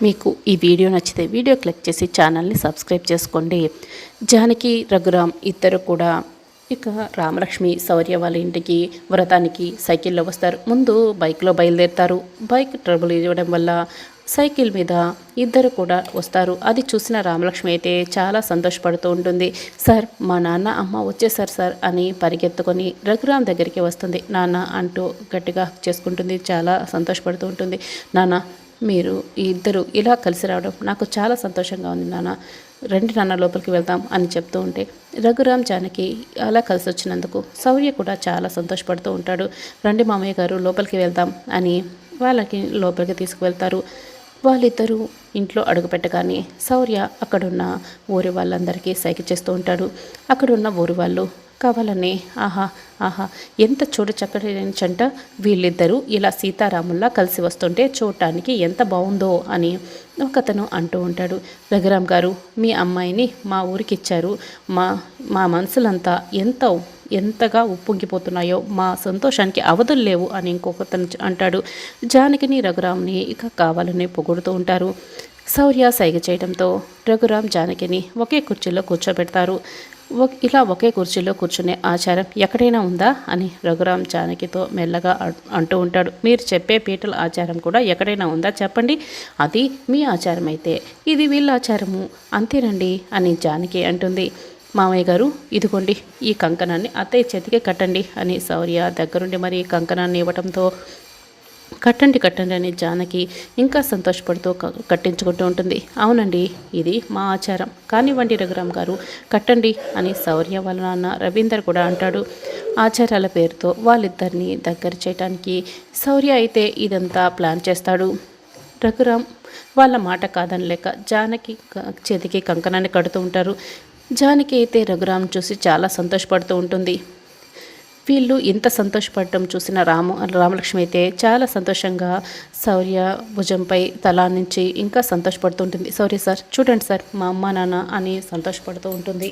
మీకు ఈ వీడియో నచ్చితే వీడియో క్లిక్ చేసి ఛానల్ని సబ్స్క్రైబ్ చేసుకోండి. జానకి రఘురామ్ ఇద్దరు కూడా ఇక రామలక్ష్మి శౌర్య వాళ్ళ ఇంటికి వ్రతానికి సైకిల్లో వస్తారు. ముందు బైక్లో బయలుదేరుతారు. బైక్ ట్రబుల్ ఇవ్వడం వల్ల సైకిల్ మీద ఇద్దరు కూడా వస్తారు. అది చూసిన రామలక్ష్మి అయితే చాలా సంతోషపడుతూ ఉంటుంది. సార్, మా నాన్న అమ్మ వచ్చేసారు సార్ అని పరిగెత్తుకొని రఘురామ్ దగ్గరికి వస్తుంది. నాన్న అంటూ గట్టిగా చేసుకుంటుంది. చాలా సంతోషపడుతూ ఉంటుంది. నాన్న, మీరు ఈ ఇద్దరు ఇలా కలిసి రావడం నాకు చాలా సంతోషంగా ఉంది నాన్న. రండి నాన్న, లోపలికి వెళ్దాం అని చెప్తూ ఉంటే రఘురామ్ జానకి అలా కలిసి వచ్చినందుకు శౌర్య కూడా చాలా సంతోషపడుతూ ఉంటాడు. రండి మామయ్య గారు, లోపలికి వెళ్దాం అని వాళ్ళకి లోపలికి తీసుకువెళ్తారు. వాళ్ళిద్దరూ ఇంట్లో అడుగుపెట్టగానే శౌర్య అక్కడున్న ఊరి వాళ్ళందరికీ సైగ చేస్తూ ఉంటాడు. అక్కడున్న ఊరి వాళ్ళు కావాలని ఆహా ఆహా ఎంత చక్కటి చంట, వీళ్ళిద్దరూ ఇలా సీతారాముల్లా కలిసి వస్తుంటే చూడటానికి ఎంత బాగుందో అని ఒకతను అంటూ ఉంటాడు. రఘురామ్ గారు, మీ అమ్మాయిని మా ఊరికి ఇచ్చారు. మా మనసులంతా ఎంతగా ఉప్పొంగిపోతున్నాయో, మా సంతోషానికి అవధులు లేవు అని ఇంకొకతను అంటాడు. జానకిని రఘురామ్ని ఇక కావాలని పొగుడుతూ ఉంటారు. శౌర్య సైగ చేయడంతో రఘురామ్ జానకిని ఒకే కుర్చీలో కూర్చోబెడతారు. ఇలా ఒకే కుర్చీలో కూర్చునే ఆచారం ఎక్కడైనా ఉందా అని రఘురామ్ జానకితో మెల్లగా అంటూ ఉంటాడు. మీరు చెప్పే పీటల ఆచారం కూడా ఎక్కడైనా ఉందా చెప్పండి. అది మీ ఆచారం అయితే ఇది వీళ్ళ ఆచారము అంతేనండి అని జానకి అంటుంది. మామయ్య గారు, ఇదిగోండి ఈ కంకణాన్ని అత్తయ్య చేతికి కట్టండి అని శౌర్య దగ్గరుండి మరి కంకణాన్ని ఇవ్వడంతో కట్టండి అని జానకి ఇంకా సంతోషపడుతూ కట్టించుకుంటూ ఉంటుంది. అవునండి, ఇది మా ఆచారం, కానివ్వండి రఘురామ్ గారు, కట్టండి అని శౌర్య వాళ్ళ నాన్న రవీందర్ కూడా అంటాడు. ఆచారాల పేరుతో వాళ్ళిద్దరిని దగ్గర చేయడానికి శౌర్య అయితే ఇదంతా ప్లాన్ చేస్తాడు. రఘురామ్ వాళ్ళ మాట కాదనలేక జానకి చేతికి కంకణాన్ని కడుతూ ఉంటారు. జానకి అయితే రఘురామ్ చూసి చాలా సంతోషపడుతూ ఉంటుంది. వీళ్ళు ఇంత సంతోషపడటం చూసిన రామలక్ష్మి అయితే చాలా సంతోషంగా శౌర్య భుజంపై తల నుంచి ఇంకా సంతోషపడుతూ ఉంటుంది. శౌర్య సార్, చూడండి సార్, మా అమ్మ నాన్న అని సంతోషపడుతూ ఉంటుంది.